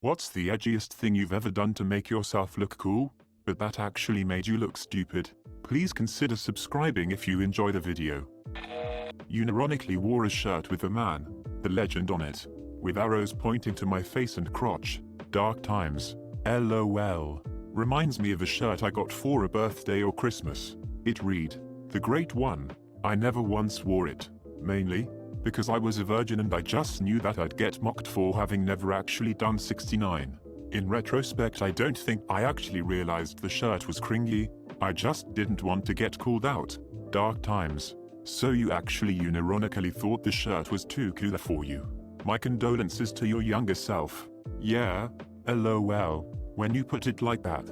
What's the edgiest thing you've ever done to make yourself look cool, but that actually made you look stupid? Please consider subscribing if you enjoy the video. Unironically wore a shirt with a man, the legend on it, with arrows pointing to my face and crotch. Dark times. LOL. Reminds me of a shirt I got for a birthday or Christmas. It read, "The Great One." I never once wore it, mainly because I was a virgin and I just knew that I'd get mocked for having never actually done 69. In retrospect, I don't think I actually realized the shirt was cringy. I just didn't want to get called out. Dark times. So you actually unironically thought the shirt was too cool for you. My condolences to your younger self. Yeah, LOL, when you put it like that.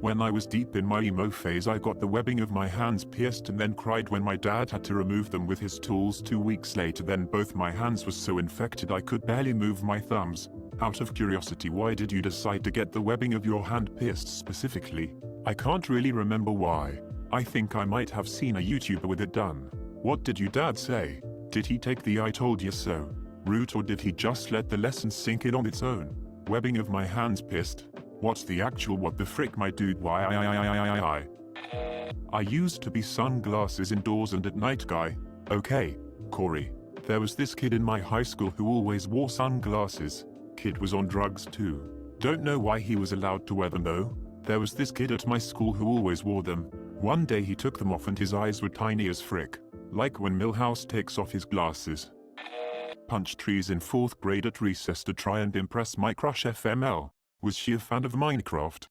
When I was deep in my emo phase, I got the webbing of my hands pierced and then cried when my dad had to remove them with his tools. 2 weeks later, then both my hands were so infected I could barely move my thumbs. Out of curiosity, why did you decide to get the webbing of your hand pierced specifically? I can't really remember why. I think I might have seen a YouTuber with it done. What did your dad say? Did he take the "I told you so" route, or did he just let the lesson sink in on its own? Webbing of my hands pierced. What's the actual what the frick, my dude? Why I used to be sunglasses indoors and at night guy. Okay, Corey. There was this kid in my high school who always wore sunglasses. Kid was on drugs too. Don't know why he was allowed to wear them though. There was this kid at my school who always wore them. One day he took them off and his eyes were tiny as frick. Like when Milhouse takes off his glasses. Punched trees in 4th grade at recess to try and impress my crush FML. Was she a fan of Minecraft?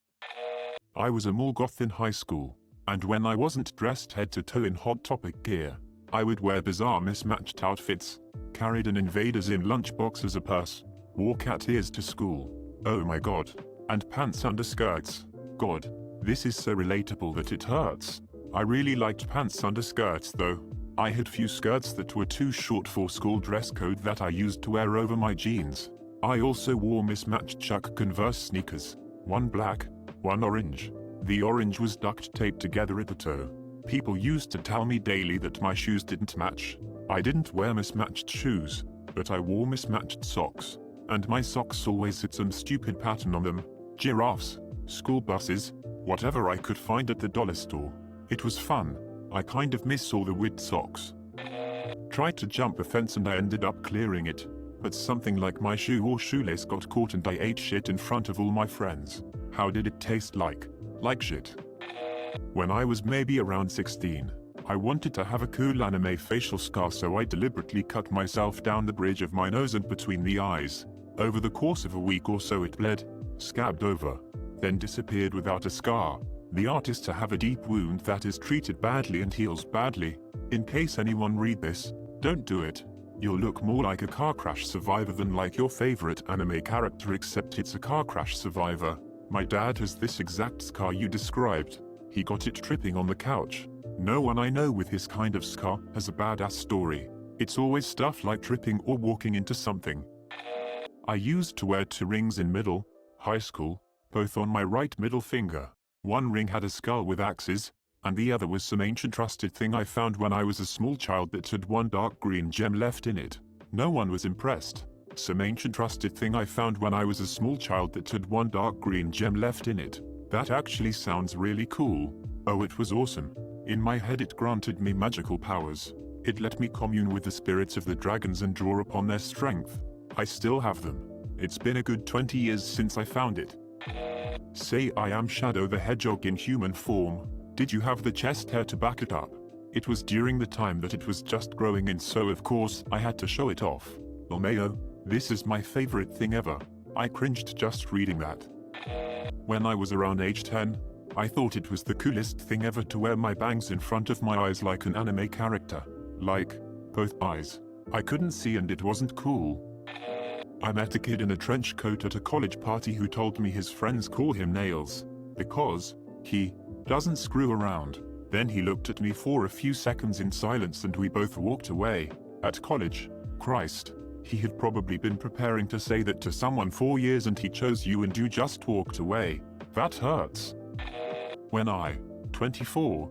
I was a mall goth in high school, and when I wasn't dressed head to toe in Hot Topic gear, I would wear bizarre mismatched outfits, carried an Invader Zim lunchbox as a purse, wore cat ears to school, oh my god, and pants under skirts. God, this is so relatable that it hurts. I really liked pants under skirts though. I had few skirts that were too short for school dress code that I used to wear over my jeans. I also wore mismatched Chuck Converse sneakers, one black, one orange. The orange was duct taped together at the toe. People used to tell me daily that my shoes didn't match. I didn't wear mismatched shoes, but I wore mismatched socks. And my socks always had some stupid pattern on them. Giraffes, school buses, whatever I could find at the dollar store. It was fun. I kind of miss all the weird socks. Tried to jump a fence and I ended up clearing it. But something like my shoe or shoelace got caught and I ate shit in front of all my friends. How did it taste like? Like shit. When I was maybe around 16, I wanted to have a cool anime facial scar, so I deliberately cut myself down the bridge of my nose and between the eyes. Over the course of a week or so it bled, scabbed over, then disappeared without a scar. The art is to have a deep wound that is treated badly and heals badly. In case anyone read this, don't do it. You'll look more like a car crash survivor than like your favorite anime character, except it's a car crash survivor. My dad has this exact scar you described. He got it tripping on the couch. No one I know with his kind of scar has a badass story. It's always stuff like tripping or walking into something. I used to wear 2 rings in high school, both on my right middle finger. One ring had a skull with axes, and the other was some ancient rusted thing I found when I was a small child that had one dark green gem left in it. No one was impressed. Some ancient rusted thing I found when I was a small child that had one dark green gem left in it. That actually sounds really cool. Oh, it was awesome. In my head it granted me magical powers. It let me commune with the spirits of the dragons and draw upon their strength. I still have them. It's been a good 20 years since I found it. Say I am Shadow the Hedgehog in human form. Did you have the chest hair to back it up? It was during the time that it was just growing in, so of course I had to show it off. LMAO, this is my favorite thing ever. I cringed just reading that. When I was around age 10, I thought it was the coolest thing ever to wear my bangs in front of my eyes like an anime character. Like, both eyes. I couldn't see and it wasn't cool. I met a kid in a trench coat at a college party who told me his friends call him Nails, because he doesn't screw around. Then he looked at me for a few seconds in silence and we both walked away. At college, Christ, he had probably been preparing to say that to someone for years and he chose you and you just walked away. That hurts. When I, 24,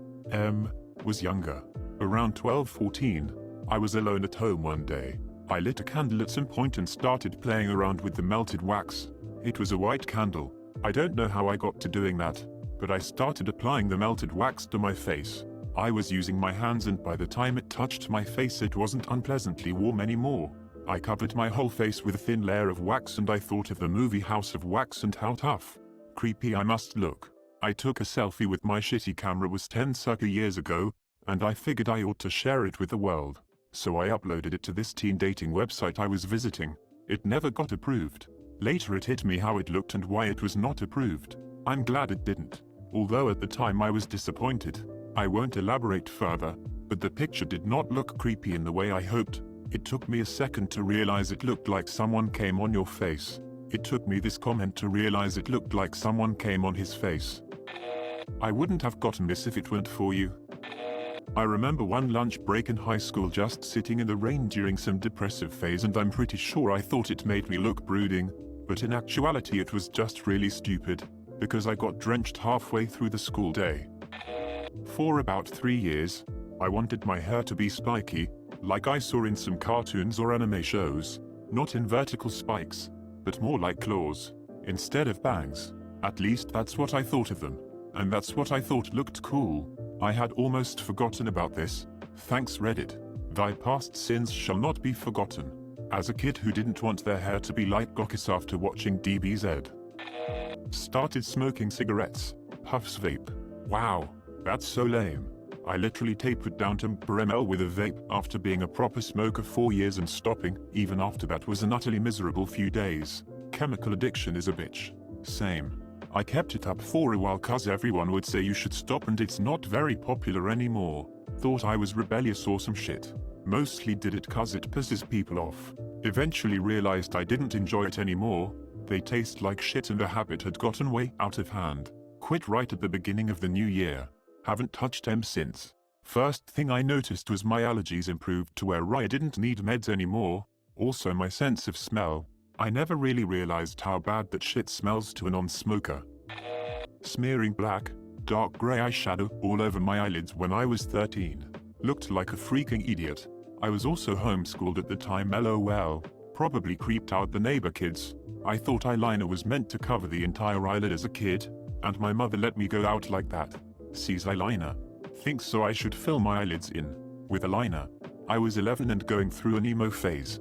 was younger, around 12-14, I was alone at home one day. I lit a candle at some point and started playing around with the melted wax. It was a white candle. I don't know how I got to doing that, but I started applying the melted wax to my face. I was using my hands, and by the time it touched my face it wasn't unpleasantly warm anymore. I covered my whole face with a thin layer of wax, and I thought of the movie House of Wax and how tough, creepy I must look. I took a selfie with my shitty camera was 10 sucker years ago, and I figured I ought to share it with the world. So I uploaded it to this teen dating website I was visiting. It never got approved. Later it hit me how it looked and why it was not approved. I'm glad it didn't, although at the time I was disappointed. I won't elaborate further, but the picture did not look creepy in the way I hoped. It took me a second to realize it looked like someone came on your face. It took me this comment to realize it looked like someone came on his face. I wouldn't have gotten this if it weren't for you. I remember one lunch break in high school just sitting in the rain during some depressive phase, and I'm pretty sure I thought it made me look brooding, but in actuality it was just really stupid, because I got drenched halfway through the school day. For about 3 years, I wanted my hair to be spiky, like I saw in some cartoons or anime shows, not in vertical spikes, but more like claws, instead of bangs. At least that's what I thought of them, and that's what I thought looked cool. I had almost forgotten about this. Thanks Reddit. Thy past sins shall not be forgotten. As a kid who didn't want their hair to be like Gokis after watching DBZ. Started smoking cigarettes. Puffs vape. Wow, that's so lame. I literally tapered down to per ml with a vape after being a proper smoker 4 years and stopping, even after that was an utterly miserable few days. Chemical addiction is a bitch. Same. I kept it up for a while cause everyone would say you should stop and it's not very popular anymore. Thought I was rebellious or some shit. Mostly did it cause it pisses people off. Eventually realized I didn't enjoy it anymore. They taste like shit and the habit had gotten way out of hand. Quit right at the beginning of the new year. Haven't touched them since. First thing I noticed was my allergies improved to where I didn't need meds anymore. Also my sense of smell. I never really realized how bad that shit smells to a non-smoker. Smearing black, dark grey eyeshadow all over my eyelids when I was 13. Looked like a freaking idiot. I was also homeschooled at the time, lol. Probably creeped out the neighbor kids. I thought eyeliner was meant to cover the entire eyelid as a kid, and my mother let me go out like that. Sees eyeliner. Thinks so I should fill my eyelids in with a liner. I was 11 and going through an emo phase.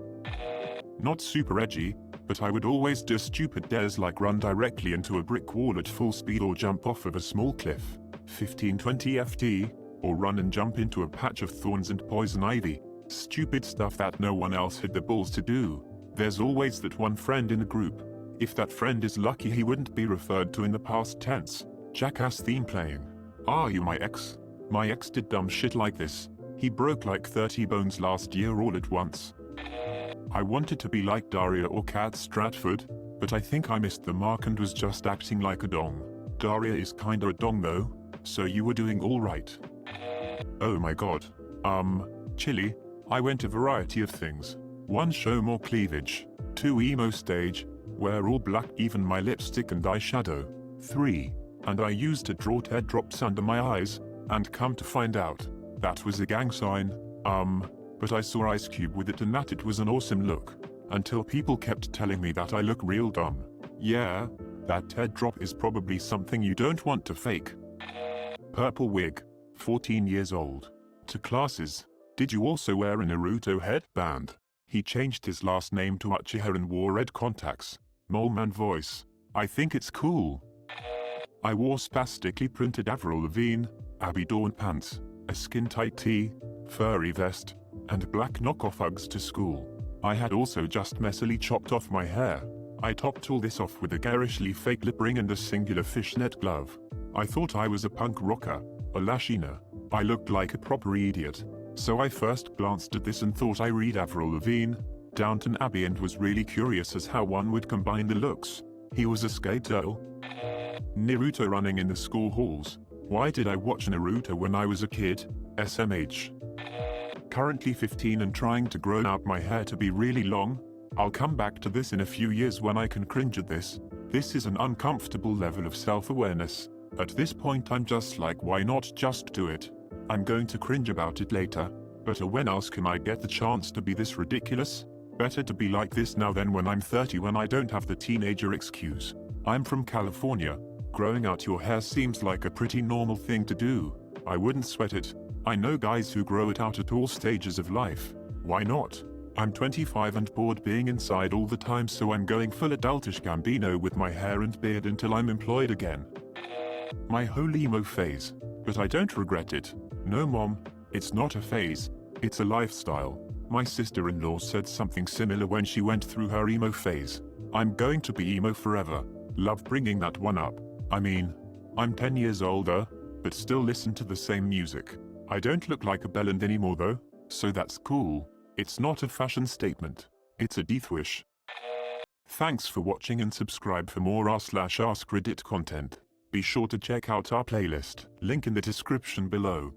Not super edgy, but I would always do stupid dares like run directly into a brick wall at full speed or jump off of a small cliff, 15-20 ft, or run and jump into a patch of thorns and poison ivy. Stupid stuff that no one else had the balls to do. There's always that one friend in a group. If that friend is lucky he wouldn't be referred to in the past tense. Jackass theme playing. Are you my ex? My ex did dumb shit like this. He broke like 30 bones last year all at once. I wanted to be like Daria or Kat Stratford, but I think I missed the mark and was just acting like a dong. Daria is kinda a dong though, so you were doing alright. Oh my god. Chilly. I went a variety of things. 1 show more cleavage. 2 emo stage, wear all black even my lipstick and eyeshadow. 3. And I used to draw teardrops under my eyes, and come to find out, that was a gang sign. But I saw Ice Cube with it and that it was an awesome look. Until people kept telling me that I look real dumb. Yeah, that teardrop is probably something you don't want to fake. Purple wig. 14 years old. To classes. Did you also wear a Naruto headband? He changed his last name to Uchiha and wore red contacts. Mole man voice. I think it's cool. I wore spastically printed Avril Lavigne, Abby Dawn pants, a skin-tight tee, furry vest, and black knockoff Uggs to school. I had also just messily chopped off my hair. I topped all this off with a garishly fake lip ring and a singular fishnet glove. I thought I was a punk rocker, a Lashina. I looked like a proper idiot. So I first glanced at this and thought I read Avril Lavigne, Downton Abbey, and was really curious as how one would combine the looks. He was a skater. Naruto running in the school halls. Why did I watch Naruto when I was a kid? SMH. Currently 15 and trying to grow out my hair to be really long. I'll come back to this in a few years when I can cringe at this. This is an uncomfortable level of self-awareness. At this point I'm just like, why not just do it? I'm going to cringe about it later, but when else can I get the chance to be this ridiculous? Better to be like this now than when I'm 30 when I don't have the teenager excuse. I'm from California. Growing out your hair seems like a pretty normal thing to do. I wouldn't sweat it. I know guys who grow it out at all stages of life. Why not? I'm 25 and bored being inside all the time, so I'm going full adultish Gambino with my hair and beard until I'm employed again. My whole emo phase. But I don't regret it. No mom, it's not a phase, it's a lifestyle. My sister-in-law said something similar when she went through her emo phase. I'm going to be emo forever. Love bringing that one up. I mean, I'm 10 years older, but still listen to the same music. I don't look like a bellend anymore though, so that's cool. It's not a fashion statement. It's a death wish. Thanks for watching and subscribe for more r/AskReddit content. Be sure to check out our playlist, link in the description below.